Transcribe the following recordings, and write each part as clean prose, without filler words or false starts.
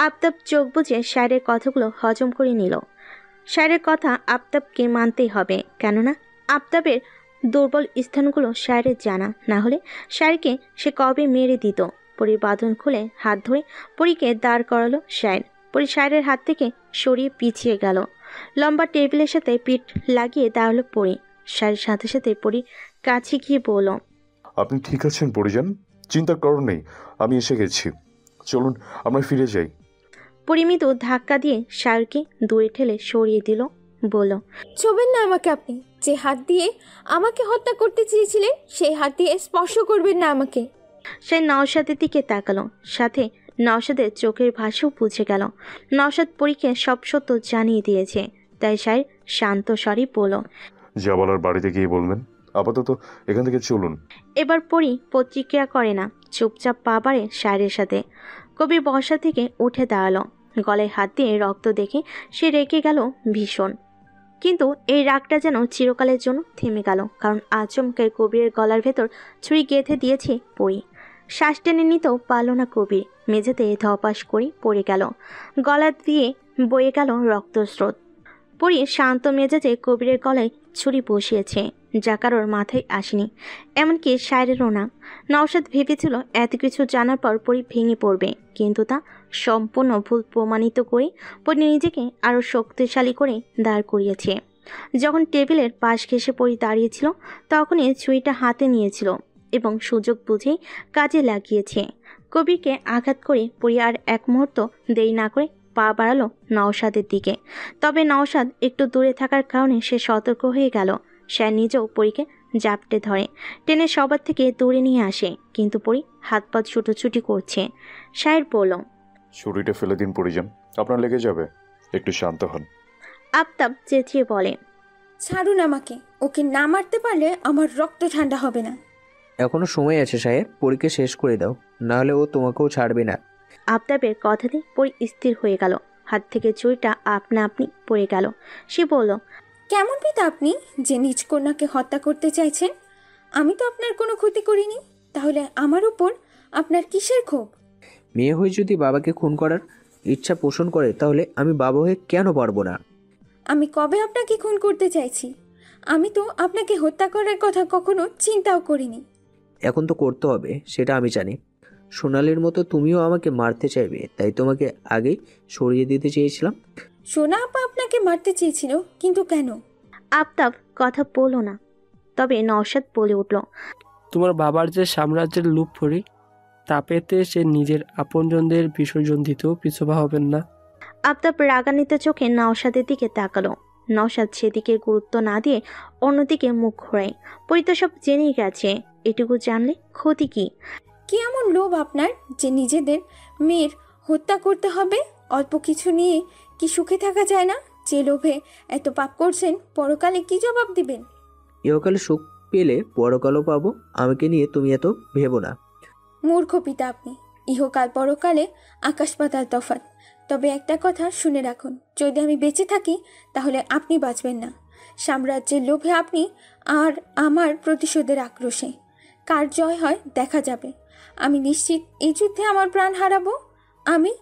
আফতাব চোখ বুজে শায়েরের কথাগুলো হজম করে নিল। শায়েরের কথা আফতাবকে মানতেই হবে, কেননা আফতাবের দুর্বল স্থানগুলো শায়েরের জানা না হলে শায়েরকে সে কবে মেরে দিত। পরীর বাঁধন খুলে হাত ধরে পরীকে দাঁড় করালো শায়ের। পরী শায়েরের হাত থেকে সরিয়ে পিছিয়ে গেল। লম্বা টেবিলের সাথে পিঠ লাগিয়ে দাঁড়ালো পরী। শায়ের সাথে সাথে পরী কাছে গিয়ে বলল, আপনি ঠিক আছেন পরিজান? চিন্তা করো নেই, আমি এসে গেছি। চলুন আমরা ফিরে যাই। পরিমিত ধাক্কা দিয়ে শায়েরকে দূরে ঠেলে সরিয়ে দিল, বলল, ছবেন না আমাকে। আপনি যে হাত দিয়ে আমাকে হত্যা করতে চেয়েছিলেন সেই হাত দিয়ে স্পর্শ করবেন না আমাকে। সে নওশাদের দিকে তাকালো, সাথে নওশাদের চোখের ভাষাও বুঝে গেল। নওশাদ পরীকে সব সত্য জানিয়ে দিয়েছে, তাই শায়ের শান্ত স্বরে বলল, যা বলার বাড়িতে গিয়ে বলবেন, আপাতত এখান থেকে চলুন। এবার পরী প্রতিক্রিয়া করে না, চুপচাপ পা বাড়ে শায়েরের সাথে। কবির বসা থেকে উঠে দাঁড়ালো। গলায় হাত দিয়ে রক্ত দেখে সে রেগে গেল ভীষণ, কিন্তু এই রাগটা যেন চিরকালের জন্য থেমে গেল, কারণ আচমকে কবিরের গলার ভেতর ছুরি গেঁথে দিয়েছে পরী। শ্বাস টেনে নিতেও পারল না কবির, মেঝেতে ধপাস করে পড়ে গেল। গলা দিয়ে বয়ে গেল রক্তস্রোত। পরী শান্ত মেজাজে কবিরের গলায় ছুরি বসিয়েছে, যা কারোর মাথায় আসেনি, এমনকি শায়েরেরও না। নওশাদ ভেবেছিল এত কিছু জানার পর পরী ভেঙে পড়বে, কিন্তু তা সম্পূর্ণ ভুল প্রমাণিত করে পরী নিজেকে আরও শক্তিশালী করে দাঁড় করিয়েছে। যখন টেবিলের পাশ ঘেঁষে পরী দাঁড়িয়েছিল, তখনই ছুরিটা হাতে নিয়েছিল এবং সুযোগ বুঝেই কাজে লাগিয়েছে। কবিরকে আঘাত করে পরী আর এক মুহূর্ত দেরি না করে পা বাড়ালো নওশাদের দিকে। তবে নওশাদ একটু দূরে থাকার কারণে সে সতর্ক হয়ে গেল। সে নিজেও পরীকে জাপটে ধরে টেনে সবার থেকে দূরে নিয়ে আসে, কিন্তু পরী হাত পা ছুটোছুটি করছে। শায়ের বলল, ছুরিটা ফেলে দিন পরিজান, আপনার লেগে যাবে, একটু শান্ত হন। আফতাব চেঁচিয়ে বলে, ছাড়ুন আমাকে। ওকে না মারতে পারলে আমার রক্ত ঠান্ডা হবে না। এখনো সময় আছে সাহেব, পরীকে শেষ করে দাও, নাহলে ও তোমাকেও ছাড়বে না। আফতাবের কথাতে পরী স্থির হয়ে গেল। হাত থেকে ছুরিটা আপনা আপনি পড়ে গেল। সে বলল, কেমন পিতা আপনি যে নিজ কন্যাকে হত্যা করতে চাইছেন? আমি তো আপনার কোনো ক্ষতি করিনি, তাহলে আমার উপর আপনার কিসের ক্ষোভ? মেয়ে হয়ে যদি বাবাকে খুন করার ইচ্ছা পোষণ করে, তাহলে আমি বাবা হয়ে কেন পারবো না? আমি কবে আপনাকে খুন করতে চাইছি? আমি তো আপনাকে হত্যা করার কথা কখনো চিন্তাও করিনি। এখন তো করতে হবে, সেটা আমি জানি। সোনালির মতো তুমিও আমাকে মারতে চাইবে, তাই তোমাকে আগেই সরিয়ে দিতে চেয়েছিলাম। সোনা আপা আপনাকে মারতে চেয়েছিল, কিন্তু কেন? আফতাব কথা বলল না। তবে নওশাদ বলে উঠল, তোমার বাবার যে সাম্রাজ্যের লুপ পড়ি, তা পেতে সে নিজের আপনজনদের বিসর্জন দিতেও পিছুপা হবেন না। আফতাব রাগান্বিত চোখে নওশাদের দিকে তাকালো। নওশাদ সেদিকে গুরুত্ব না দিয়ে অন্যদিকে মুখ ঘোরায়। পরী তো সব জেনেই গেছে, এটুকু জানলে ক্ষতি কি? কি এমন লোভ আপনার যে নিজেদের মেয়ের হত্যা করতে হবে? অল্প কিছু নিয়ে কি সুখে থাকা যায় না? যে লোভে এত পাপ করছেন, পরকালে কি জবাব দিবেন? ইহকালে সুখ পেলে পরকালও পাবো, আমাকে নিয়ে তুমি এত ভেবো না। মূর্খ পিতা আপনি। ইহকাল পরকালে আকাশ পাতাল তফাৎ। তবে একটা কথা শুনে রাখুন, যদি আমি বেঁচে থাকি তাহলে আপনি বাঁচবেন না। সাম্রাজ্যের লোভে আপনি আর আমার প্রতিশোধের আক্রোশে কার জয় হয় দেখা যাবে। আমি নিশ্চিত এই যুদ্ধে আমার প্রাণ হারাবো আমি,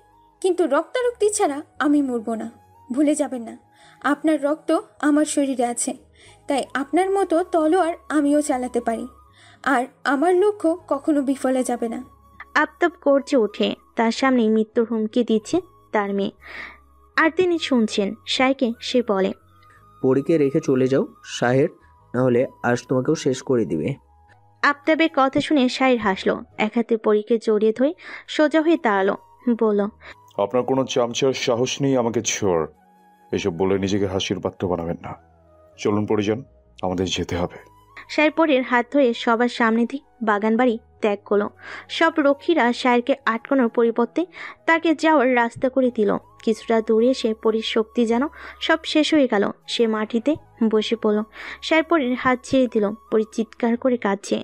কিন্তু রক্তারক্তি ছাড়া আমি মরব না। ভুলে যাবেন না, আপনার রক্ত আমার শরীরে আছে, তাই আপনার মতো তলোয়ার আমিও চালাতে পারি, আর আমার লক্ষ্য কখনো বিফলে যাবে না। আফতাব গর্জে ওঠে, তার সামনে মৃত্যুর হুমকি দিচ্ছে তার মেয়ে, আর তিনি শুনছেন। শাইকে সে বলে, পরীকে রেখে চলে যাও শাহের, নাহলে আজ তোমাকেও শেষ করে দিবে। আফতাবের কথা শুনে শাইর হাসলো, এক হাতে পরীকে জড়িয়ে ধরে সোজা হয়ে দাঁড়ালো, বলল, আপনার কোনো চামচার সাহস নেই আমাকে ছোড়। এসব বলে নিজেকে হাসির পাত্র বানাবেন না। চলুন পরিজান, আমাদের যেতে হবে। শায়ের পরীর হাত ধরে সবার সামনে দিয়ে বাগান বাড়ি ত্যাগ করলো। সব রক্ষীরা শায়েরকে আটকানোর পরিবর্তে তাকে যাওয়ার রাস্তা করে দিল। কিছুটা দূরে এসে পরীর শক্তি যেন সব শেষ হয়ে গেল। সে মাটিতে বসে পড়ল। শায়ের পরীর হাত ছেড়ে দিল। পরী চিৎকার করে কাঁদছে।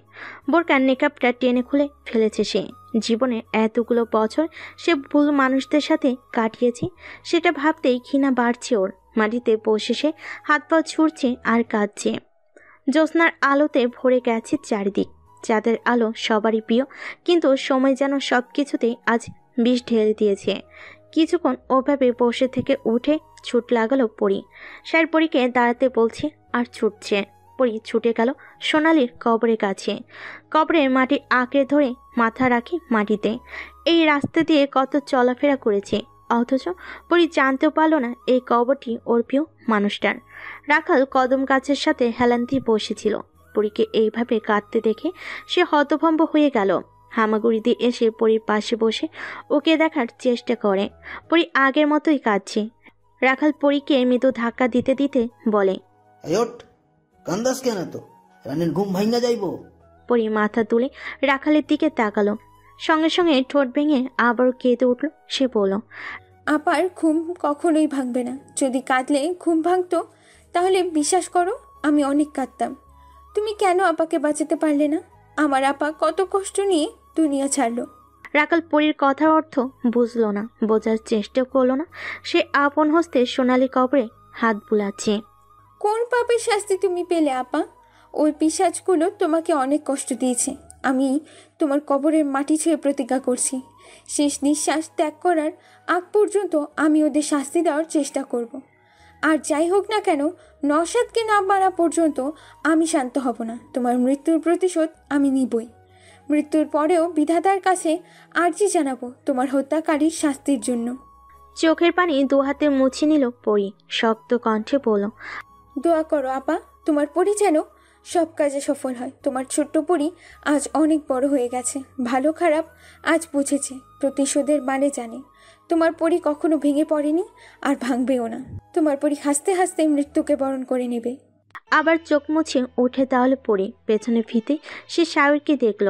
বোরকার নেকাপটা টেনে খুলে ফেলেছে সে। জীবনে এতগুলো বছর সে ভুল মানুষদের সাথে কাটিয়েছে, সেটা ভাবতেই ঘৃণা বাড়ছে ওর। মাটিতে বসে সে হাত পা ছুঁড়ছে আর কাঁদছে। জ্যোৎস্নার আলোতে ভরে গেছে চারিদিক। চাঁদের আলো সবারই প্রিয়, কিন্তু সময় যেন সব কিছুতেই আজ বিষ ঢেলে দিয়েছে। কিছুক্ষণ ওভাবে বসে থেকে উঠে ছুট লাগালো পরি। স্যার পরীকে দাঁড়াতে বলছে আর ছুটছে। পরি ছুটে গেল সোনালির কবরের কাছে। কবরের মাটি আঁকড়ে ধরে মাথা রাখে মাটিতে। এই রাস্তা দিয়ে কত চলাফেরা করেছে, অথচ পরি জানতেও পারল না এই কবরটি ওর প্রিয় মানুষটার। রাখাল কদম গাছের সাথে হেলান দিয়ে বসেছিল। পরীকে এইভাবে কাঁদতে দেখে সে হতভম্ব হয়ে গেল। হামাগুড়ি দিয়ে এসে পরীর পাশে বসে ওকে দেখার চেষ্টা করে। পরী আগের মতোই কাঁদছে। রাখাল পরীকে মৃদু ধাক্কা দিতে দিতে বলে, কান্দাস কেন তো? রানীর ঘুম ভাঙা যাইব? পরী মাথা তুলে রাখালের দিকে তাকালো। সঙ্গে সঙ্গে ঠোঁট ভেঙে আবারও কেঁদে উঠল। সে বলল, আপার ঘুম কখনোই ভাঙবে না। যদি কাঁদলে ঘুম ভাঙতো তাহলে বিশ্বাস করো আমি অনেক কাঁদতাম। তুমি কেন আপাকে বাঁচাতে পারলে না? আমার আপা কত কষ্ট নিয়ে দুনিয়া ছাড়লো। রাখাল পরীর কথার অর্থ বুঝলো না, বোঝার চেষ্টাও করলো না। সে আপন হস্তে সোনালি কবরে হাত বুলাচ্ছে। কোন পাপের শাস্তি তুমি পেলে আপা? ওই পিশাচগুলো তোমাকে অনেক কষ্ট দিয়েছে। আমি তোমার কবরের মাটি ছুঁয়ে প্রতিজ্ঞা করছি, শেষ নিঃশ্বাস ত্যাগ করার আগ পর্যন্ত আমি ওদের শাস্তি দেওয়ার চেষ্টা করব। আর যাই হোক না কেন, নওশাদকে না মারা পর্যন্ত আমি শান্ত হব না। তোমার মৃত্যুর প্রতিশোধ আমি নিবই। মৃত্যুর পরেও বিধাতার কাছে আর্জি জানাবো তোমার হত্যাকারীর শাস্তির জন্য। চোখের পানি দু হাতে মুছে নিল পরী। শক্ত কণ্ঠে বলল, দোয়া করো আপা, তোমার পরি যেন সব কাজে সফল হয়। তোমার ছোট্ট পরি আজ অনেক বড় হয়ে গেছে, ভালো খারাপ আজ বুঝেছে, প্রতিশোধের মানে জানে। তোমার পরি কখনো ভেঙে পড়েনি আর ভাঙবেও না। তোমার পরি হাসতে হাসতে মৃত্যুকে বরণ করে নেবে। আবার চোখ মুছে উঠে তাহলে পরী পেছনে ফিতে সে শায়রকে দেখল।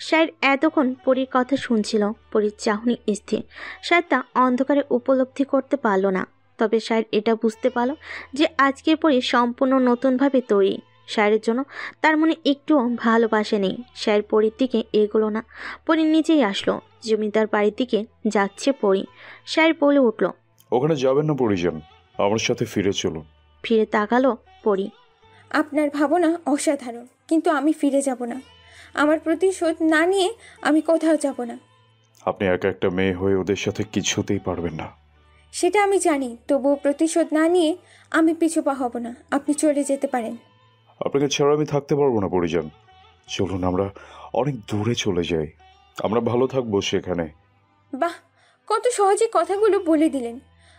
শায়র এতক্ষণ পরীর কথা শুনছিল। পরীর চাহনি স্থির। শায়র তা অন্ধকারে উপলব্ধি করতে পারল না। তবে শায়র এটা বুঝতে পারল যে আজকের পরী সম্পূর্ণ নতুনভাবে তৈরি। শায়রের জন্য তার মনে একটুও ভালোবাসা নেই। শায়র পরীর দিকে এগোলো না, পরী নিজেই আসলো। জমিদার বাড়ির দিকে যাচ্ছে পরী। শায়র বলে উঠল, ওখানে যাবেন না পরিজন, আমার সাথে ফিরে চলুন। ফিরে তাকালো পরী। আপনার ভাবনা অসাধারণ, কিন্তু আমি ফিরে যাব না। আমার প্রতিশোধ না নিয়ে আমি কোথাও যাব না। আপনি একা একটা মেয়ে হয়ে ওদের সাথে কিছুতেই পারবেন না। সেটা আমি জানি, তবুও প্রতিশোধ না নিয়ে আমি পিছু পা হব না। আপনি চলে যেতে পারেন। আপনাকে ছাড়া আমি থাকতে পারবো না পরিজন। চলুন আমরা অনেক দূরে চলে যাই, আমরা ভালো থাকবো সেখানে। বাহ, কত সহজে কথাগুলো বলে দিলেন।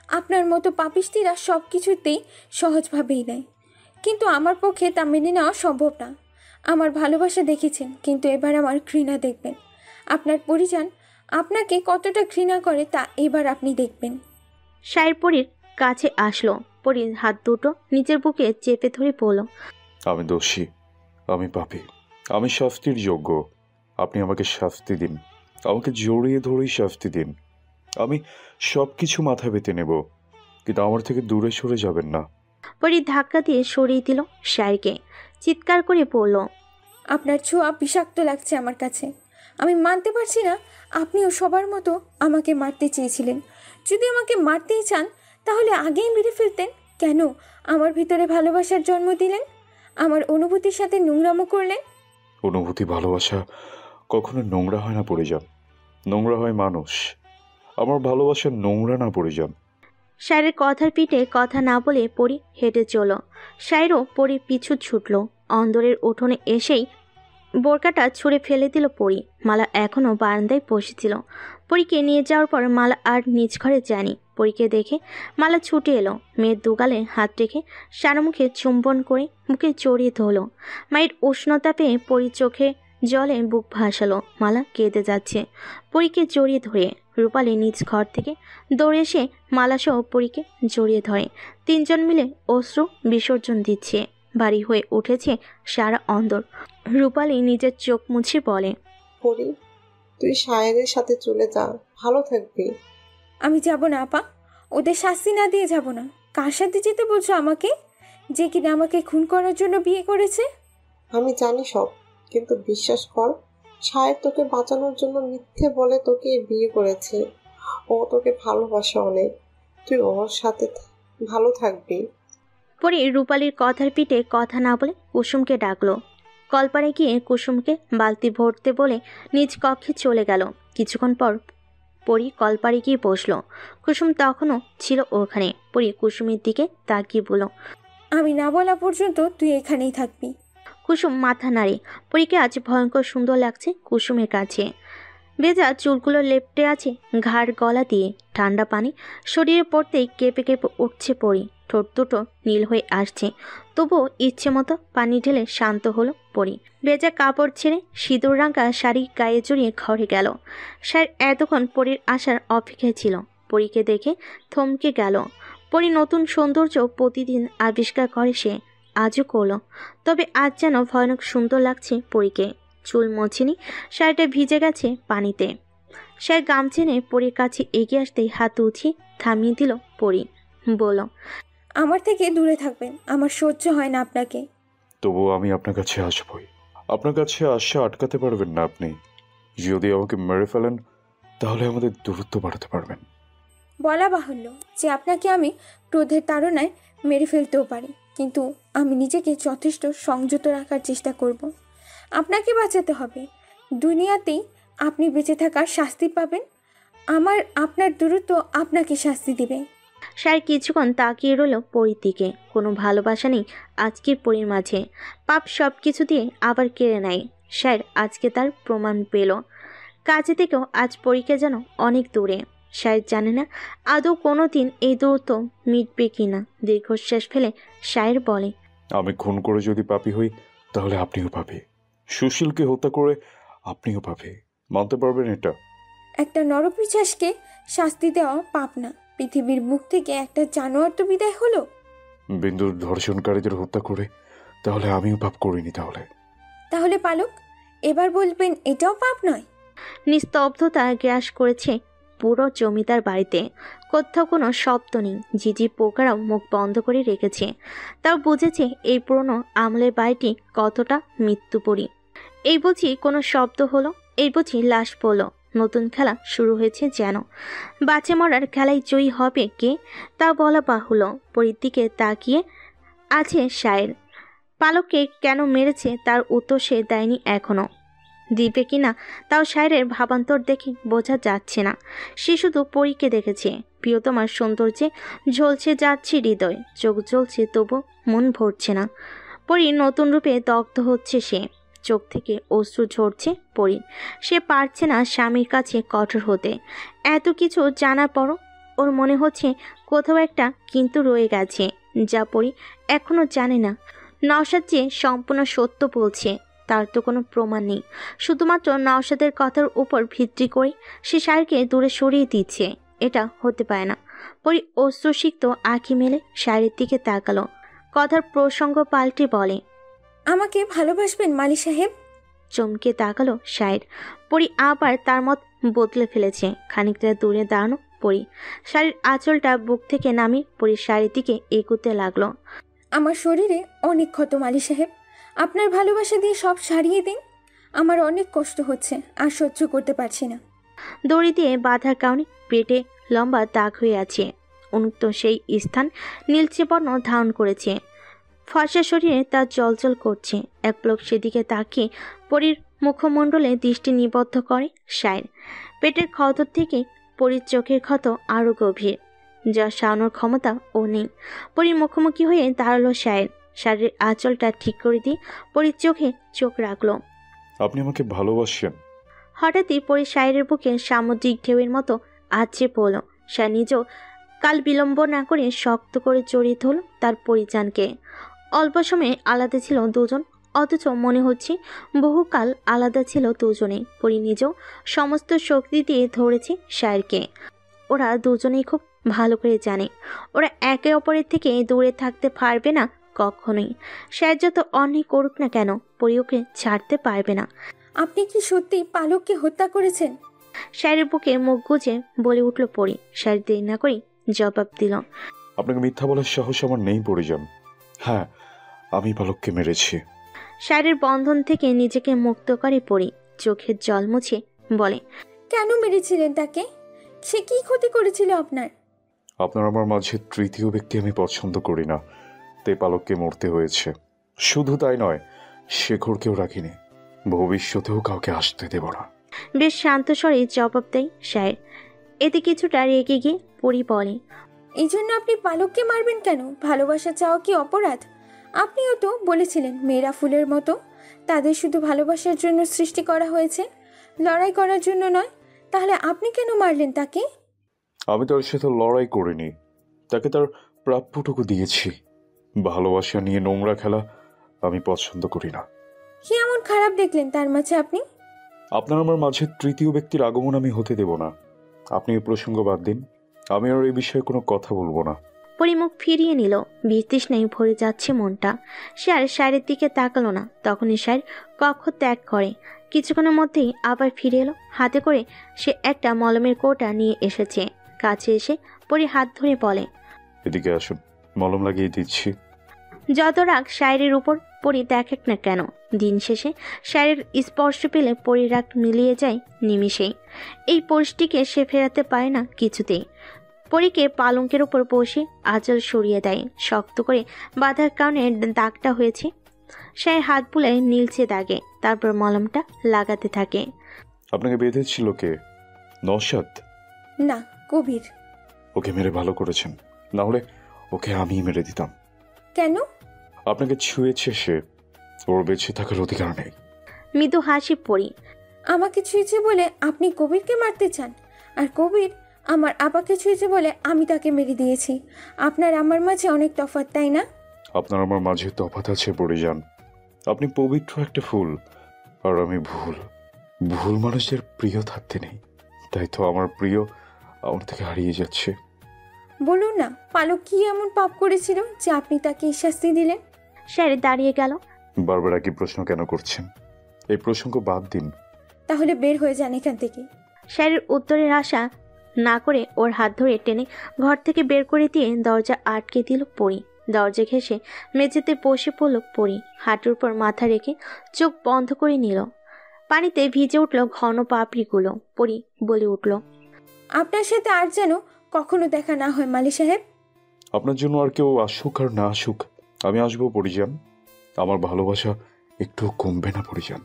আপনার মতো পাপিষ্টিরা সব কিছুতেই সহজভাবেই নেয়, কিন্তু আমার পক্ষে তা মেনে নেওয়া সম্ভব না। আমার ভালোবাসা দেখেছেন, কিন্তু এবার আমার ঘৃণা দেখবেন। আপনার পরিজন আপনাকে কতটা ঘৃণা করে তা এবার আপনি দেখবেন। শায়র পরীর কাছে আসলো। পরীর হাত দুটো নিজের বুকে চেপে ধরে বলল, আমি দোষী, আমি পাপী, আমি শাস্তির যোগ্য। আপনি আমাকে শাস্তি দিন, আমাকে জড়িয়ে ধরেই শাস্তি দিন। আমি সব কিছু মাথা পেতে নেব, কিন্তু আমার থেকে দূরে সরে যাবেন না। পরী ধাক্কা দিয়ে সরিয়ে দিল শায়রকে। চিৎকার করে বলল, আপনার ছোঁয়া বিষাক্ত লাগছে আমার কাছে। আমি মানতে পারছি না আপনিও সবার মতো আমাকে মারতে চেয়েছিলেন। যদি আমাকে মারতেই চান তাহলে আগেই মেরে ফেলতেন। কেন আমার ভিতরে ভালোবাসার জন্ম দিলেন? আমার অনুভূতির সাথে নোংরামো করলেন। অনুভূতি ভালোবাসা কখনো নোংরা হয় না পরিজন, নোংরা হয় মানুষ। আমার ভালোবাসা নোংরা না পরিজন। শায়রের কথার পিঠে কথা না বলে পরী হেঁটে চলল। শায়রও পরীর পিছু ছুটল। অন্দরের উঠোনে এসেই বোরকাটা ছুঁড়ে ফেলে দিল পরী। মালা এখনও বারান্দায় বসেছিল। পরীকে নিয়ে যাওয়ার পর মালা আর নিজ ঘরে যায়নি। পরীকে দেখে মালা ছুটে এলো। মেয়ের দুগালে হাত রেখে সারা মুখে চুম্বন করে মুখে জড়িয়ে ধরল। মায়ের উষ্ণতা পেয়ে পরীর চোখে জলে বুক ভাসালো। মালা কেঁদে যাচ্ছে। পরীকে জড়িয়ে ধরে রূপালী নিজ ঘর থেকে দৌড়ে এসে মালাসহ পরীকে জড়িয়ে ধরে। তিনজন মিলে অশ্রু বিসর্জন দিচ্ছে। ভারী হয়ে উঠেছে সারা অন্দর। রূপালী নিজের চোখ মুছে বলে, পরি, তুই শায়েরের সাথে চলে যা, ভালো থাকবি। আমি যাব না আপা, ওদের শাস্তি না দিয়ে যাব না। কার সাথে যেতে বলছো আমাকে? যে কিনা আমাকে খুন করার জন্য বিয়ে করেছে। আমি জানি সব, কিন্তু বিশ্বাস কর, শায়ের তোকে বাঁচানোর জন্য মিথ্যে বলে তোকে বিয়ে করেছে। ও তোকে ভালোবাসে অনেক, তুই ওর সাথে ভালো থাকবি। পরে রূপালীর কথার পিঠে কথা না বলে কুসুমকে ডাকলো। কলপারে গিয়ে কুসুমকে বালতি ভরতে বলে নিজ কক্ষে চলে গেল। কিছুক্ষণ পর পরি কলপারে গিয়ে বসলো। কুসুম তখনও ছিল ওখানে। পরি কুসুমের দিকে তাকিয়ে বলল, আমি না বলা পর্যন্ত তুই এখানেই থাকবি। কুসুম মাথা নাড়ে। পরীকে আজ ভয়ঙ্কর সুন্দর লাগছে কুসুমের কাছে। ভেজা চুলগুলো লেপ্টে আছে ঘাড় গলা দিয়ে। ঠান্ডা পানি শরীরে পড়তেই কেঁপে কেঁপে উঠছে পরি। ঠোঁট দুটো নীল হয়ে আসছে। তবুও ইচ্ছে মতো পানি ঢেলে শান্ত হলো পরি। ভেজা কাপড় ছেড়ে সিঁদুর রাঙা শাড়ি গায়ে জড়িয়ে ঘরে গেল। স্যার এতক্ষণ পরীর আসার অপেক্ষায় ছিল। পরীকে দেখে থমকে গেল। পরি নতুন সৌন্দর্য প্রতিদিন আবিষ্কার করে সে, আজও করলো। তবে আজ যেন ভয়ানক সুন্দর লাগছে পরীকে। চুল মোছেনি, শাড়িটা ভিজে গেছে পানিতে। স্যার গামছা নিয়ে পরীর কাছে এগিয়ে আসতেই হাত উঠিয়ে থামিয়ে দিল পরি। বলল, আমার থেকে দূরে থাকবেন, আমার সহ্য হয় না আপনাকে। তবুও আমি আপনার কাছে আসবই। আপনার কাছে আসা আটকাতে পারবেন না আপনি। যদি আমাকে মেরে ফেলেন তাহলে আমাদের দূরত্ব বাড়াতে পারবেন। বলা বাহুল্য যে আপনাকে আমি ক্রোধের তাড়নায় মেরে ফেলতেও পারি, কিন্তু আমি নিজেকে যথেষ্ট সংযত রাখার চেষ্টা করব। আপনাকে বাঁচাতে হবে। দুনিয়াতেই আপনি বেঁচে থাকার শাস্তি পাবেন, আপনার দূরত্ব আপনাকে শাস্তি দিবে। স্যার কিছুক্ষণ তাকিয়ে রইল পরীর দিকে। কোনো ভালোবাসা নেই আজকের পরীর মাঝে। পাপ সব কিছু দিয়ে আবার কেড়ে নেয়। স্যার আজকে তার প্রমাণ পেল। কাজে থেকেও আজ পরীকে যেন অনেক দূরে। স্যার জানে না আদৌ কোনো দিন এই দূরত্ব মিটবে কিনা। দীর্ঘশ্বাস ফেলে স্যার বলে, আমি খুন করে যদি পাপী হই তাহলে আপনিও পাপী। সুশীলকে হত্যা করে আপনিও পাপী। মানতে পারবেন এটা? একটা নরপিশাচকে শাস্তি দেওয়া পাপ না। পৃথিবীর বুক থেকে একটা জানোয়ার তো বিদায় হলো। বিন্দুর ধর্ষণকারীদের হত্যা করে তাহলে আমিও পাপ করিনি। তাহলে পালক, এবার বলবেন এটাও পাপ নয়? নিস্তব্ধতা গ্রাস করেছে পুরো জমিদার বাড়িতে। কোথাও কোনো শব্দ নেই। ঝিঝি পোকারাও মুখ বন্ধ করে রেখেছে। তাও বুঝেছে এই পুরনো আমলের বাড়িটি কতটা মৃত্যুপরী। এই বুঝি কোনো শব্দ হলো, এই বুঝি লাশ পড়লো। নতুন খেলা শুরু হয়েছে যেন। বাঁচে মরার খেলায় জয়ী হবে কে তা বলা বাহুল্য। পরীর দিকে তাকিয়ে আছে শায়ের। পালককে কেন মেরেছে তার উত্তর সে দেয়নি এখনো। দিবে কিনা তাও শায়ের ভাবান্তর দেখে বোঝা যাচ্ছে না। সে শুধু পরীকে দেখেছে। প্রিয়তমার সৌন্দর্যে ঝলসে যাচ্ছে হৃদয়। চোখ জ্বলছে তবু মন ভরছে না। পরী নতুন রূপে দগ্ধ হচ্ছে সে। চোখ থেকে অশ্রু ঝরছে পরীর। সে পারছে না স্বামীর কাছে কঠোর হতে। এত কিছু জানার পরও ওর মনে হচ্ছে কোথাও একটা কিন্তু রয়ে গেছে, যা পরী এখনো জানে না। নওশাদ যে সম্পূর্ণ সত্য বলছে তার তো কোনো প্রমাণ নেই। শুধুমাত্র নওশাদের কথার উপর ভিত্তি করে সে শায়েরকে দূরে সরিয়ে দিচ্ছে। এটা হতে পারে না। পরী অশ্রুসিক্ত আঁখি মেলে শায়ের দিকে তাকালো। কথার প্রসঙ্গ পাল্টে বলে, আমাকে ভালোবাসবেন মালি সাহেব? চমকে তাকালো শায়ের। পরী আবার তার মত বদলে ফেলেছে। খানিকটা দূরে দাঁড়ানো পরী শাড়ির আঁচলটা বুক থেকে নামিয়ে পরীর শাড়ির দিকে এগোতে লাগলো। আমার শরীরে অনেক ক্ষত মালি সাহেব, আপনার ভালোবাসা দিয়ে সব সারিয়ে দিন। আমার অনেক কষ্ট হচ্ছে, আর সহ্য করতে পারছি না। দড়ি দিয়ে বাঁধার কারণে পেটে লম্বা দাগ হয়ে আছে। উন্মুক্ত সেই স্থান নীলচে বর্ণ ধারণ করেছে। ফর্সা শরীরে তা জলজল করছে। এক পলক সেদিকে তাকিয়ে পরীর মুখমণ্ডলে দৃষ্টি নিবদ্ধ করে শায়ের। পেটের ক্ষত থেকে পরীর চোখের ক্ষত আরও গভীর, যা সারানোর ক্ষমতা ও নেই। পরীর মুখোমুখি হয়ে দাঁড়ালো শায়ের। শাড়ির আঁচলটা ঠিক করে দিয়ে পরীর চোখে চোখ রাখলো। আপনি আমাকে ভালোবাসেন? হঠাৎই পরীর শায়ের বুকে সামুদ্রিক ঢেউয়ের মতো আছড়ে পড়ল। সে নিজেও কাল বিলম্ব না করে শক্ত করে জড়িয়ে ধরল তার পরিজানকে। অল্প সময়ে আলাদা ছিল দুজন, অথচ মনে হচ্ছে বহুকাল আলাদা ছিল দুজনে। পরি নিজেও সমস্ত শক্তি দিয়ে ধরেছে শায়েরকে। ওরা দুজনেই খুব ভালো করে জানে ওরা একে অপরের থেকে দূরে থাকতে পারবে না কখনোই। শায়ের যত অন্যায় করুক না কেন পরি ওকে ছাড়তে পারবে না। আপনি কি সত্যি পালককে হত্যা করেছেন? শায়ের বুকে মুখ গুজে বলে উঠল পরি। শায়ের দেরি না করে জবাব দিল, আপনাকে মিথ্যা বলার সাহস আমার নেই পরিজন। হ্যাঁ, আমি পালককে মেরেছি। শায়ের বন্ধন থেকে নিজেকে মুক্ত করে পরি। চোখের জল মুছে বলে, কেন মেরেছিলেন তাকে? সে কি ক্ষতি করেছিল আপনার? আপনার আমার মাঝে তৃতীয় ব্যক্তি আমি পছন্দ করি না, তাই পালককে মরতে হয়েছে। শুধু তাই নয়, শেখরকেও রাখিনি, ভবিষ্যতেও কাউকে আসতে দেব না। বেশ শান্ত স্বরে জবাব দেয় শায়ের। এতে কিছুটা রেগে গিয়ে পরি বলে, এই জন্য আপনি পালককে মারবেন কেন? ভালোবাসা চাওয়া কি অপরাধ? আপনিও তো বলেছিলেন মেয়েরা ফুলের মতো, তাদের শুধু ভালোবাসার জন্য সৃষ্টি করা হয়েছে, লড়াই করার জন্য নয়। তাহলে আপনি কেন মারলেন তাকে? আমি তার সাথে লড়াই করিনি, তাকে তার প্রাপ্যটুকু দিয়েছি। ভালোবাসা নিয়ে নোংরা খেলা আমি পছন্দ করি না। কি এমন খারাপ দেখলেন তার মাঝে আপনি? আপনার আমার মাঝে তৃতীয় ব্যক্তির আগমন আমি হতে দেব না। আপনি এই প্রসঙ্গ বাদ দিন, আমি আর এই বিষয়ে কোনো কথা বলবো না। পরি মুখ ফিরিয়ে নিল। বিতৃষ্ণায় ভরে যাচ্ছে মনটা। সে আর শায়ের দিকে তাকালো না। তখনই শায়ের কক্ষ ত্যাগ করে। কিছুক্ষণের মধ্যেই আবার ফিরে এলো। হাতে করে সে একটা মলমের কৌটা নিয়ে এসেছে। কাছে এসে পরি হাত ধরে বলে, এদিকে আসুন, মলম লাগিয়ে দিচ্ছি। যত রাগ শায়ের উপর পরি দেখাক না কেন, দিন শেষে শায়ের স্পর্শ পেলে পরির রাগ মিলিয়ে যায় নিমিষেই। এই পরিস্থিতিকে সে ফেরাতে পারে না কিছুতেই। পরীকে পালঙ্কের উপর বসে আঁচল সরিয়ে দেয়। শক্ত করে বাঁধার কারণে দাগটা হয়েছে। শায়ের হাত বুলায় নীলচে দাগে, তারপর মলমটা লাগাতে থাকে। আপনাকে বেঁধেছিল কে? নওশাদ? না, কবির। ওকে মেরে ভালো করেছেন, না হলে ওকে আমিই মেরে দিতাম। কেন? আপনাকে ছুঁয়েছে সে, ওর বেঁচে থাকার অধিকার নেই। মৃদু হাসি পরি। আমাকে ছুঁয়েছে বলে আপনি কবিরকে মারতে চান, আর কবির আমার আপাকে ছুঁয়েছে বলে আমি তাকে মেরে দিয়েছি। আপনার আমার মাঝে অনেক তফাৎ, তাই না? আপনার আমার মাঝে তফাৎ আছে পরিজান। আপনি পবিত্র একটা ফুল, আর আমি ভুল। ভুল মানুষের প্রিয় থাকতে নেই, তাই তো আমার প্রিয় আমার থেকে হারিয়ে যাচ্ছে। বলুন না, পালক কি এমন পাপ করেছিল যে আপনি তাকে এই শাস্তি দিলেন? শায়ের দাঁড়িয়ে গেল। বারবার একই প্রশ্ন কেন করছেন? এই প্রসঙ্গ বাদ দিন। তাহলে বের হয়ে যান এখান থেকে। শায়ের উত্তরের আশা না করে ওর হাত ধরে টেনে ঘর থেকে বের করে দিয়ে দরজা আটকে দিল পরি। দরজা ঘেঁষে মেঝেতে বসে পড়ল পরি। হাঁটুর পর মাথা রেখে চোখ বন্ধ করে নিল। পানিতে ভিজে উঠল ঘন পাপড়িগুলো। পরি বলে উঠল, আপনার সাথে আর যেন কখনো দেখা না হয় মালি সাহেব। আপনার জন্য আর কেউ আসুক আর না আসুক, আমি আসবো পরিজান। আমার ভালোবাসা একটু কমবে না পরিজান।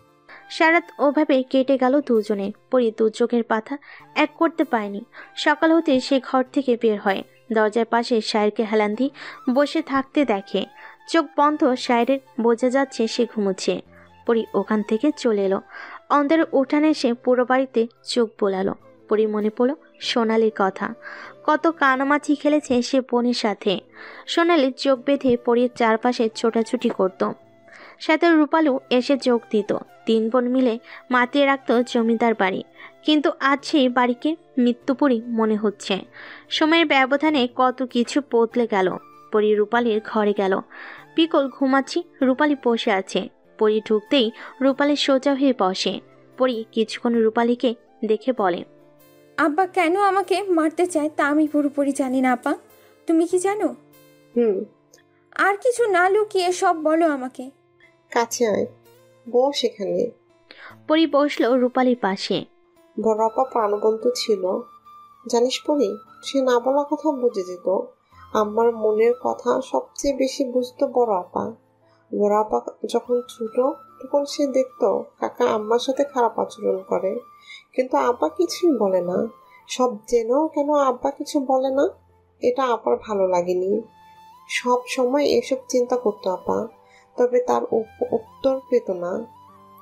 সারাত ওভাবে কেটে গেল দুজনে। পরি দু চোখের পাতা এক করতে পারেনি। সকাল হতে সে ঘর থেকে বের হয়। দরজার পাশে শায়েরকে হেলান দিয়ে বসে থাকতে দেখে। চোখ বন্ধ শায়েরের, বোঝা যাচ্ছে সে ঘুমোচ্ছে। পরি ওখান থেকে চলে এলো। অন্ধের উঠানে এসে পুরো বাড়িতে চোখ বোলালো। পরি মনে পড়ল সোনালির কথা। কত কানামাছি খেলেছে সে বোনের সাথে। সোনালি চোখ বেঁধে পরির চারপাশে ছোটাছুটি করত। সাথে রূপালু এসে যোগ দিত। 3 বোন মিলে মাতিয়ে রাখত জমিদার বাড়ি। কিন্তু আজ সেই বাড়িকে মৃত্যুপুরী মনে হচ্ছে। সময়ের ব্যবধানে কত কিছু বদলে গেল। পরি রূপালীর ঘরে গেল। পিকল ঘুমাচ্ছি, রূপালী বসে আছে। পরি ঢুকতেই রূপালী সোজা হয়ে বসে। পরি কিছুক্ষণ রূপালীকে দেখে বলে, আব্বা কেন আমাকে মারতে চায় তা আমি পুরোপুরি জানি না আপা। তুমি কি জানো? আর কিছু না লুকিয়ে সব বলো আমাকে। কাছে আয়, বস এখানে। পরি বসলো রূপালীর পাশে। বড় আপা প্রাণবন্ত ছিল, জানিস পরি, সে না বলা কথা বুঝে যেত। আমার মনের কথা সবচেয়ে বেশি বুঝতো বড় আপা। বড় আপা যখন ছোট তখন সে দেখতো কাকা আম্মার সাথে খারাপ আচরণ করে, কিন্তু আব্বা কিছুই বলে না। সব জেনেও কেন আব্বা কিছু বলে না, এটা আপার ভালো লাগেনি। সব সময় এসব চিন্তা করতো আপা, তবে তার উত্তর পেত না।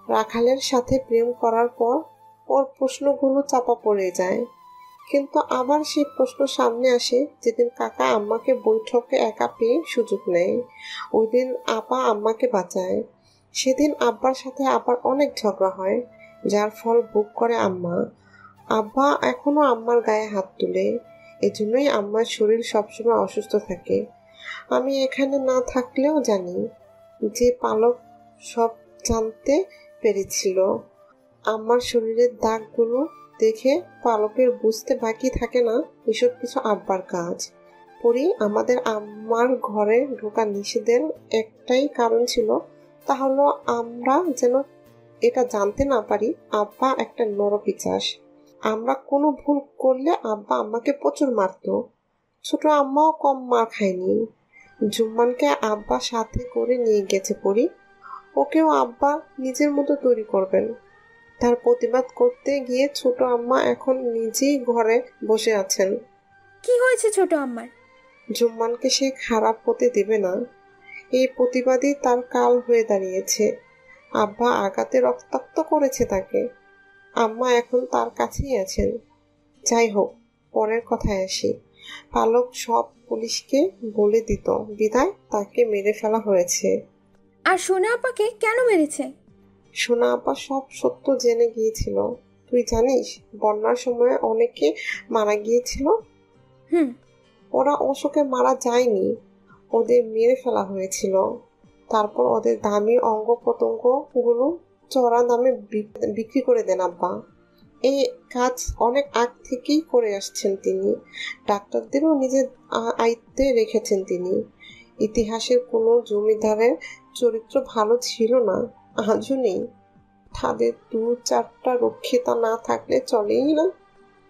রাখালের সাথে প্রেম করার পর ওর প্রশ্নগুলো চাপা পড়ে যায়, কিন্তু আবার সেই প্রশ্ন সামনে আসে যেদিন কাকা আম্মাকে বৈঠকে একা পেয়ে সুযোগ নেয়। ওই দিন আপা আম্মাকে বাঁচায়। সেদিন আব্বার সাথে আবার অনেক ঝগড়া হয়, যার ফল ভোগ করে আম্মা। আব্বা এখনো আম্মার গায়ে হাত তুলে, এজন্যই আম্মার শরীর সবসময় অসুস্থ থাকে। আমি এখানে না থাকলেও জানি যে পালক সব জানতে পেরেছিল। আমার শরীরের দাগগুলো দেখে পালকের বুঝতে বাকি থাকে না এসব কিছু আব্বার কাজ। পরি আমাদের আম্মার ঘরে ঢোকা নিষেধের একটাই কারণ ছিল, তা হলো আমরা যেন এটা জানতে না পারি আব্বা একটা নরপিশাচ। আমরা কোনো ভুল করলে আব্বা আম্মাকে প্রচুর মারতো। ছোট আম্মাও কম মার খায়নি। জুম্মানকে আব্বা সাথে করে নিয়ে গেছে পরি। ওকেও আব্বা নিজের মতো তৈরি করবেন। তার প্রতিবাদ করতে গিয়ে ছোট আম্মা এখন নিজেই ঘরে বসে আছেন। কি হয়েছে ছোট আম্মার? জুম্মানকে সে খারাপ হতে দেবে না, এই প্রতিবাদই তার কাল হয়ে দাঁড়িয়েছে। আব্বা আঘাতে রক্তাক্ত করেছে তাকে, আম্মা এখন তার কাছেই আছেন। যাই হোক, পরের কথায় আসি। পালক সব পুলিশকে বলে দিত বিধায় তাকে মেরে ফেলা হয়েছে। আর সোনা আপাকে কেন মেরেছে? সোনা আপা সব সত্য জেনে গিয়েছিল। তুই জানিস বন্যার সময় অনেকে মারা গিয়েছিল। হুম। ওরা অশোকে মারা যায়নি, ওদের মেরে ফেলা হয়েছিল। তারপর ওদের দামি অঙ্গ প্রত্যঙ্গ গুলো চড়া দামে বিক্রি করে দেন আব্বা। এই কাজ অনেক আগ থেকেই করে আসছেন তিনি, ডাক্তারদেরও নিজের আয়ত্তে রেখেছেন তিনি। ইতিহাসের কোনো জমিদারের চরিত্র ভালো ছিল না, আজও নেই। তাদের 2-4টা রক্ষিতা না থাকলে চলেই না।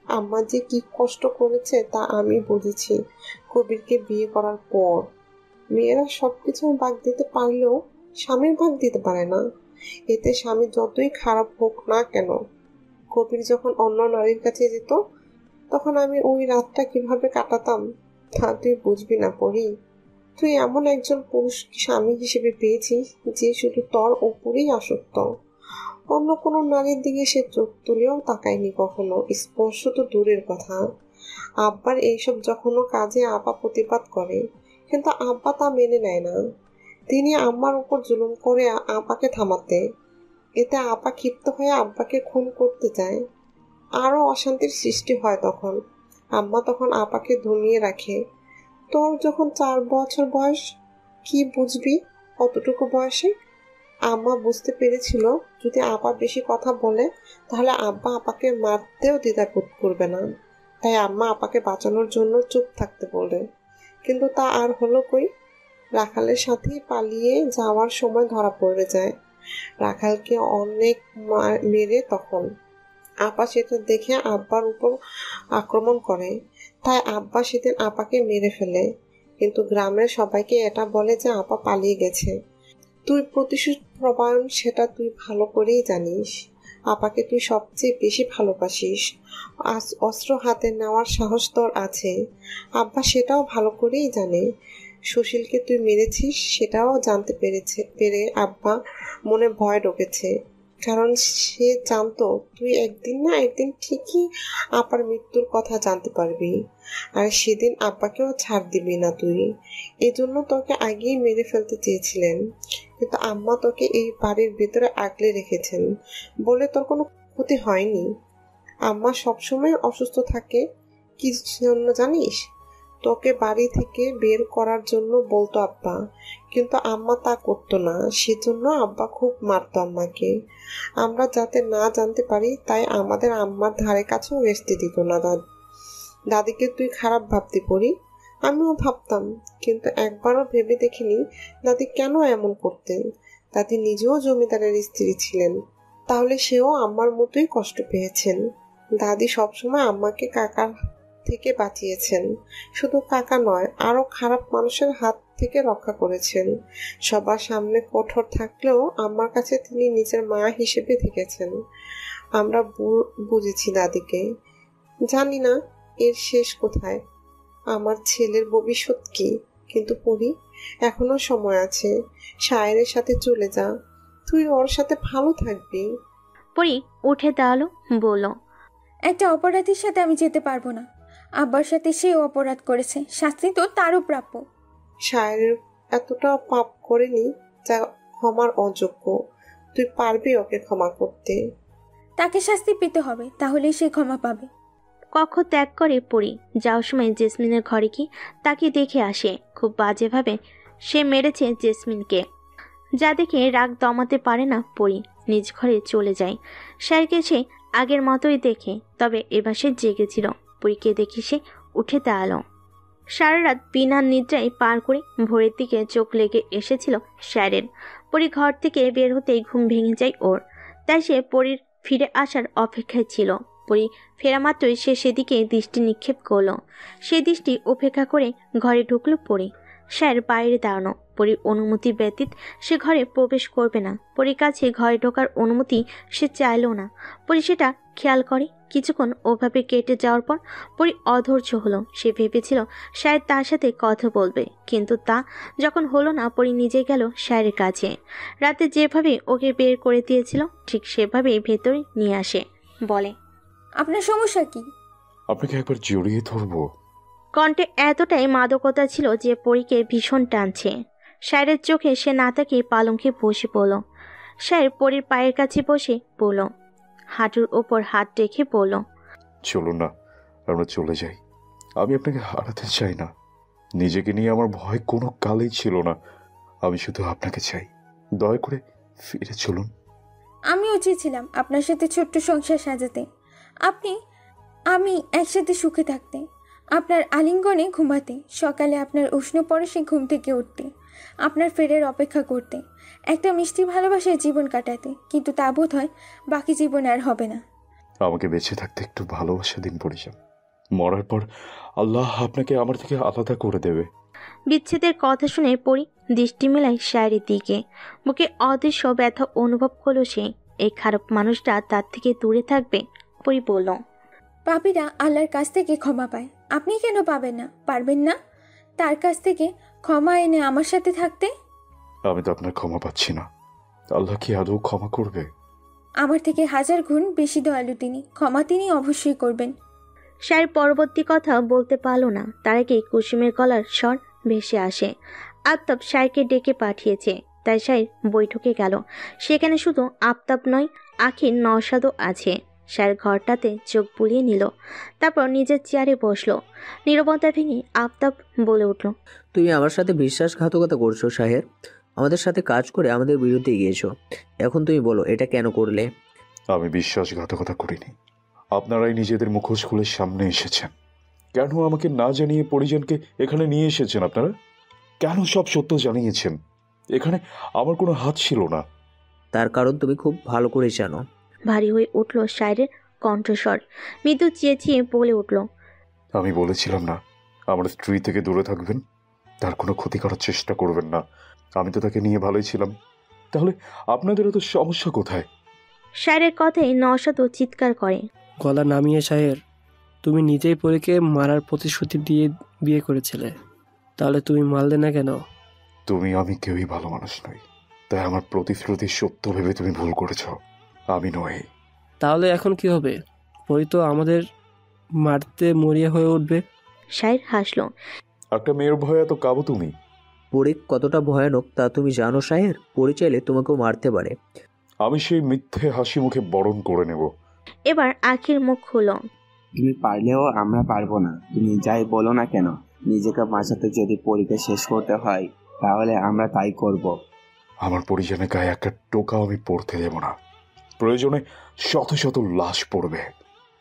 আম্মা যে কি কষ্ট করেছে তা আমি বুঝেছি কবিরকে বিয়ে করার পর। মেয়েরা সবকিছু ভাগ দিতে পারলেও স্বামীর ভাগ দিতে পারে না। এতে স্বামী যতই খারাপ হোক না কেন, কবির যখন অন্য নারীর কাছে যেত তখন আমি ওই রাতটা কিভাবে কাটাতাম তা তুই বুঝবি না পরি। তুই এমন একজন পুরুষ স্বামী হিসেবে পেয়েছিস যে শুধু তোর ওপরেই আসক্ত, অন্য কোনো নারীর দিকে সে চোখ তুলেও তাকায়নি কখনো, স্পর্শ তো দূরের কথা। আব্বার এইসব যখনও কাজে আপা প্রতিবাদ করে, কিন্তু আব্বা তা মেনে নেয় না। তিনি আম্মার উপর জুলুম করে আপাকে থামাতে, এতে আপা ক্ষিপ্ত হয়ে আব্বাকে খুন করতে চায়। আরো অশান্তির সৃষ্টি হয় তখন। আম্মা তখন আপাকে ধমিয়ে রাখে। তোর যখন 4 বছর বয়স, কি বুঝবি অতটুকু বয়সে? আম্মা বুঝতে পেরেছিল যদি আপা বেশি কথা বলে তাহলে আব্বা আপাকে মারতেও দ্বিধাবোধ করবে না, তাই আম্মা আপাকে বাঁচানোর জন্য চুপ থাকতে বলে। কিন্তু তা আর হলো কই? রাখালের সাথেই পালিয়ে যাওয়ার সময় ধরা পড়ে যায়। রাখালকে অনেক মেরে তখন আপা সেটা দেখে আব্বার উপর আক্রমণ করে, তাই আব্বা সেদিন আপাকে মেরে ফেলে। কিন্তু গ্রামের সবাইকে এটা বলে যে আপা পালিয়ে গেছে। তুই প্রতিশোধ প্রবায়ণ সেটা তুই ভালো করেই জানিস। আপাকে তুই সবচেয়ে বেশি ভালোবাসিস, অস্ত্র হাতে নেওয়ার সাহস তোর আছে। আব্বা সেটাও ভালো করেই জানে। সুশীলকে তুই মেরেছিস সেটাও জানতে পেরে আব্বা মনে ভয় ঢুকেছে, কারণ সে জানতো তুই একদিন না একদিন ঠিকই আপার মৃত্যুর কথা জানতে পারবি, আর সেদিন আব্বাকেও ছাড় দিবি না তুই। এজন্য তোকে আগেই মেরে ফেলতে চেয়েছিলেন, কিন্তু আম্মা তোকে এই বাড়ির ভিতরে আগলে রেখেছেন বলে তোর কোনো ক্ষতি হয়নি। আম্মা সবসময় অসুস্থ থাকে কি জন্য জানিস? তোকে বাড়ি থেকে বের করার জন্য বলতো আব্বা, কিন্তু আম্মা তা করতো না। সেজন্য আব্বা খুব মারতো আম্মাকে। আমরা যাতে না জানতে পারি তাই আমাদের আম্মার ধারে কাছেও আসতে দিত না। দাদিকে তুই খারাপ ভাবতে পারি, আমিও ভাবতাম, কিন্তু একবারও ভেবে দেখিনি দাদি কেন এমন করতেন। দাদি নিজেও জমিদারের স্ত্রী ছিলেন, তাহলে সেও আম্মার মতোই কষ্ট পেয়েছেন। দাদি সবসময় আম্মাকে কাকার থেকে বাঁচিয়েছেন, শুধু কাকা নয় আরো খারাপ মানুষের হাত থেকে রক্ষা করেছেন। সবার সামনে কঠোর থাকলেও আমার কাছে তিনি নিজের মা হিসেবে থেকেছেন। আমরা বুঝেছি দাদিকে। জানি না এর শেষ কোথায়, আমার ছেলের ভবিষ্যৎ কি, কিন্তু পড়ি এখনো সময় আছে। শায়েরের সাথে চলে যা, তুই ওর সাথে ভালো থাকবি। পরি উঠে দাঁড়ালো, বলল, একটা অপরাধীর সাথে আমি যেতে পারবো না। আব্বার সাথে সেও অপরাধ করেছে, শাস্তি তো তারও প্রাপ্য। শায়ের এতটা পাপ করেনি যা ক্ষমার অযোগ্য। তুই পারবি ওকে ক্ষমা করতে? তাকে শাস্তি পেতে হবে, তাহলেই সে ক্ষমা পাবে। কক্ষ ত্যাগ করে পরি যাওয়ার সময় জেসমিনের ঘরে কি তাকে দেখে আসে। খুব বাজেভাবে সে মেরেছে জেসমিনকে, যা দেখে রাগ দমাতে পারে না পরি। নিজ ঘরে চলে যায়। স্যারকে সে আগের মতোই দেখে, তবে এবার সে জেগেছিল। পরীকে দেখে সে উঠে দাঁড়ালো। সারা রাত বিনা নিদ্রায় পার করে ভোরের দিকে চোখ লেগে এসেছিল স্যারের। পরি ঘর থেকে বের হতেই ঘুম ভেঙে যায় ওর, তাই সে পরীর ফিরে আসার অপেক্ষায় ছিল। পরি ফেরা মাত্রই সে সেদিকে দৃষ্টি নিক্ষেপ করলো। সে দৃষ্টি উপেক্ষা করে ঘরে ঢুকলো পরি। স্যার বাইরে দাঁড়ানো, পরীর অনুমতি ব্যতীত সে ঘরে প্রবেশ করবে না। পরীর কাছে ঘরে ঢোকার অনুমতি সে চাইলেও না। পরী সেটা খেয়াল করে। কিছুক্ষণ ওভাবে কেটে যাওয়ার পর পরী অধৈর্য হলো। সে ভেবেছিল শায়ের তার সাথে কথা বলবে, কিন্তু তা যখন হলো না, পরী নিজে গেল শায়ের কাছে। রাতে যেভাবে ওকে বের করে দিয়েছিল ঠিক সেভাবেই ভেতরে নিয়ে আসে। বলে, আপনার সমস্যা কি? আপনাকে একবার জড়িয়ে ধরবো। কণ্ঠে এতটাই মাদকতা ছিল যে পরীকে ভীষণ টানছে। শায়ের চোখে সে না তাকিয়ে পালঙ্কে বসে পড়ল। শায়ের পরীর পায়ের কাছে বসে পড়ল, হাঁটুর ওপর হাত রেখে পড়ল, চলুন না, আমরা চলে যাই। আমি আপনাকে হারাতে চাই না। নিজেকে নিয়ে আমার ভয় কোনো কালেই ছিল না। আমি শুধু আপনাকে চাই। দয়া করে ফিরে চলুন। আমিও চেয়েছিলাম আপনার সাথে ছোট্ট সংসার সাজাতে, আমি একসাথে সুখে থাকতে, আপনার আলিঙ্গনে ঘুমাতে, সকালে আপনার উষ্ণ পরশে ঘুম থেকে উঠতে, আপনার ফেরের অপেক্ষা করতে, একটা মিষ্টি ভালোবাসায় জীবন কাটাতে। কিন্তু তা বোধ হয় বাকি জীবন আর হবে না। আমাকে বেঁচে থাকতে একটু ভালোবাসা দিন পরিচান। মরার পর আল্লাহ আপনাকে আমার থেকে আলাদা করে দেবে। বিচ্ছেদের কথা শুনে পরী দৃষ্টি মেলায় শায়ের দিকে। বুকে অদৃশ্য ব্যথা অনুভব করলো সে। এই খারাপ মানুষটা তার থেকে দূরে থাকবে। পরী বলল, পাপীরা আল্লাহর কাছ থেকে ক্ষমা পায়, আপনি কেন পাবেন না? পারবেন না তার কাছ থেকে ক্ষমা এনে আমার সাথে থাকতে? আমি তো আপনার ক্ষমা পাচ্ছি না। আল্লাহ কি আদৌ ক্ষমা করবে? আমার থেকে 1000 গুণ বেশি দয়ালু তিনি, ক্ষমা তিনি অবশ্যই করবেন। শায়ের পরবর্তী কথা বলতে পারল না। তার আগেই কুসুমের গলার স্বর ভেসে আসে। আফতাব শায়কে ডেকে পাঠিয়েছে, তাই শায়ের বৈঠকে গেল। সেখানে শুধু আফতাব নয়, আখির নওশাদও আছে। শায়ের ঘরটাতে চোখ বুলিয়ে নিল, তারপর নিজের চেয়ারে বসলো। নীরবতা ভেঙে আফতাব বলে উঠল, তুমি আমার সাথে বিশ্বাসঘাতকতা করছো শাহের। আমাদের সাথে কাজ করে আমাদের বিরুদ্ধে গিয়েছো। এখন তুমি বলো এটা কেন করলে? আমি বিশ্বাসঘাতকতা করিনি। আপনারাই নিজেদের মুখোশ খুলে সামনে এসেছেন। কেন আমাকে না জানিয়ে পরিজনকে এখানে নিয়ে এসেছেন? আপনারা কেন সব সত্য জানিয়েছেন? এখানে আমার কোনো হাত ছিল না। তার কারণ তুমি খুব ভালো করে জানো। ভারী হয়ে উঠল শায়ের কণ্ঠস্বর। মৃদু চেঁচিয়ে বলে উঠল, আমি বলেছিলাম না আমার স্ত্রী থেকে দূরে থাকবেন, তার কোনো ক্ষতি করার চেষ্টা করবেন না। আমি তো তাকে নিয়ে ভালোই ছিলাম। তাহলে আপনাদের এত সমস্যা কোথায়? শায়ের কথাই নওশাদও চিৎকার করে, গলা নামিয়ে শায়ের, তুমি নিজেই পরীকে মারার প্রতিশ্রুতি দিয়ে বিয়ে করেছিলে, তাহলে তুমি মারলে না কেন? আমি কেউই ভালো মানুষ নই, তাই আমার প্রতিশ্রুতি সত্য ভেবে তুমি ভুল করেছ। আমি নই। তাহলে এখন কি হবে? পরী তো আমাদের মারতে মরিয়া হয়ে উঠবে। শায়ের হাসলো, একটা মেয়ের ভয়ে এত কাবু তুমি? পরী কতটা ভয়ানক তা তুমি জানো শাহের। পরী চাইলে তোমাকেও মারতে পারে। আমি সেই মিথ্যে হাসি মুখে বরণ করে নেব। এবার আখির মুখ খুলো, তুমি পারলেও আমরা পারবো না। তুমি যাই বলো না কেন, নিজেকে বাঁচাতে যদি পরীকে শেষ করতে হয় তাহলে আমরা তাই করব। আমার পরিজনের গায়ে একটা টোকাও আমি পড়তে দেব না। প্রয়োজনে শত শত লাশ পড়বে।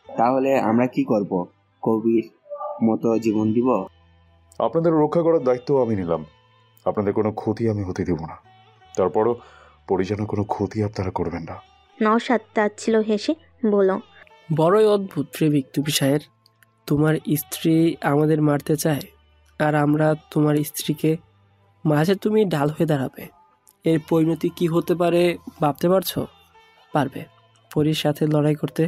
তাহলে আমরা কি করব? কবির মতো জীবন দিব? আপনাদের রক্ষা করার দায়িত্ব আমি নিলাম। আপনাদের কোনো ক্ষতি আমি হতে দেব না। তারপরও পরিজনের কোনো ক্ষতি আপনারা করবেন না। নওশাদ তাচ্ছিল হেসে বলল, বড়ই অদ্ভুত প্রেমিক তুমি শায়ের। তোমার স্ত্রী আমাদের মারতে চায়, আর আমরা তোমার স্ত্রীকে মাঝে তুমি ডাল হয়ে দাঁড়াবে। এর পরিণতি কি হতে পারে ভাবতে পারছো? পারবে পরীর সাথে লড়াই করতে?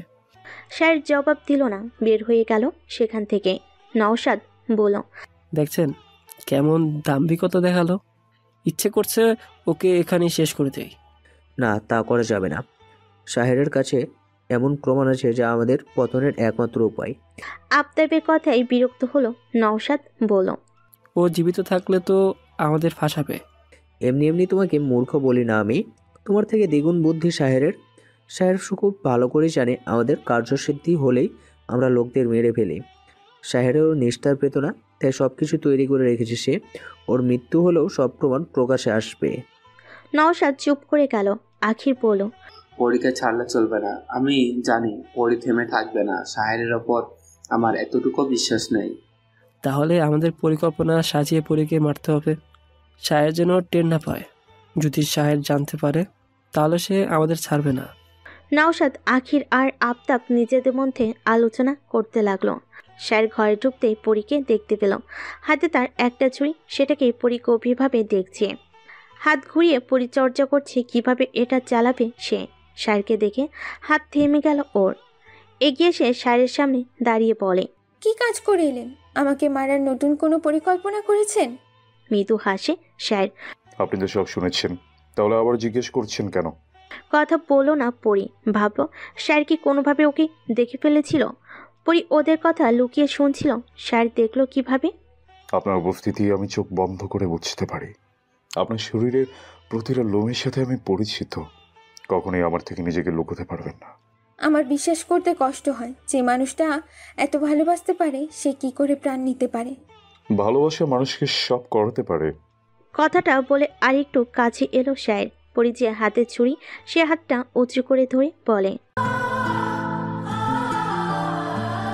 শায়ের জবাব দিল না, বের হয়ে গেল সেখান থেকে। নওশাদ বলল, দেখছেন কেমন দাম্ভিকতা দেখালো? ইচ্ছে করছে ওকে এখানেই শেষ করে দেই। না, তা করা যাবে না। শাহেরের কাছে এমন প্রমাণ আছে যা আমাদের পতনের একমাত্র উপায়। আফতাবের কথাই বিরক্ত হলো নওশাদ বলল, ও জীবিত থাকলে তো আমাদের ফাঁসাবে। এমনি এমনি তোমাকে মূর্খ বলি না আমি। তোমার থেকে দ্বিগুণ বুদ্ধি শাহের খুব ভালো করে জানে আমাদের কার্যসিদ্ধি হলেই আমরা লোকদের মেরে ফেলি। শাহেরের ওর নিস্তার পেত না, তাই সব কিছু তৈরি করে রেখেছে সে। ওর মৃত্যু হলেও সব প্রমাণ প্রকাশে আসবে। নওশাদ চুপ করে গেল। আখির বলল, পরীকে ছাড়লে চলবে না। আমি জানি পরী থেমে থাকবে না। শাহেরের ওপর আমার এতটুকু বিশ্বাস নেই। তাহলে আমাদের পরিকল্পনা সাজিয়ে পরীকে মারতে হবে। শাহের যেন টের না পায়। যদি শাহের জানতে পারে তাহলে সে আমাদের ছাড়বে না। নওশাদ, আখির আর আফতাব নিজেদের মধ্যে আলোচনা করতে লাগলো। স্যার ঘরে ঢুকতেই পরীকে দেখতে পেল। হাতে তার একটা ছুরি, সেটাকে পরী গভীরভাবে দেখছে। হাত ঘুরিয়ে পরিচর্যা করছে কিভাবে এটা চালাবে সে। স্যারকে দেখে হাত থেমে গেল ওর। এগিয়ে এসে স্যারের সামনে দাঁড়িয়ে বলে, কি কাজ করে এলেন? আমাকে মারার নতুন কোনো পরিকল্পনা করেছেন? মৃদু হাসে স্যার। আপনি তো সব শুনেছেন, তাহলে আবার জিজ্ঞেস করছেন কেন? কথা বলল না পরী। ভাবল স্যার কি কোনোভাবে ওকে দেখে ফেলেছিল। পরী ওদের কথা লুকিয়ে শুনছিল। স্যার দেখলো কিভাবে? আপনার উপস্থিতি আমি চোখ বন্ধ করে বুঝতে পারি। আপনার শরীরের প্রতিটা লোমের সাথে আমি পরিচিত। কখনোই আমার থেকে নিজেকে লুকোতে পারবেন না। আমার বিশ্বাস করতে কষ্ট হয় যে মানুষটা এত ভালোবাসতে পারে সে কি করে প্রাণ নিতে পারে। ভালোবাসা মানুষকে সব করাতে পারে। কথাটা বলে আরেকটু কাছে এলো স্যার। পরী যে হাতে ছুরি, সে হাতটা উঁচু করে ধরে বলে,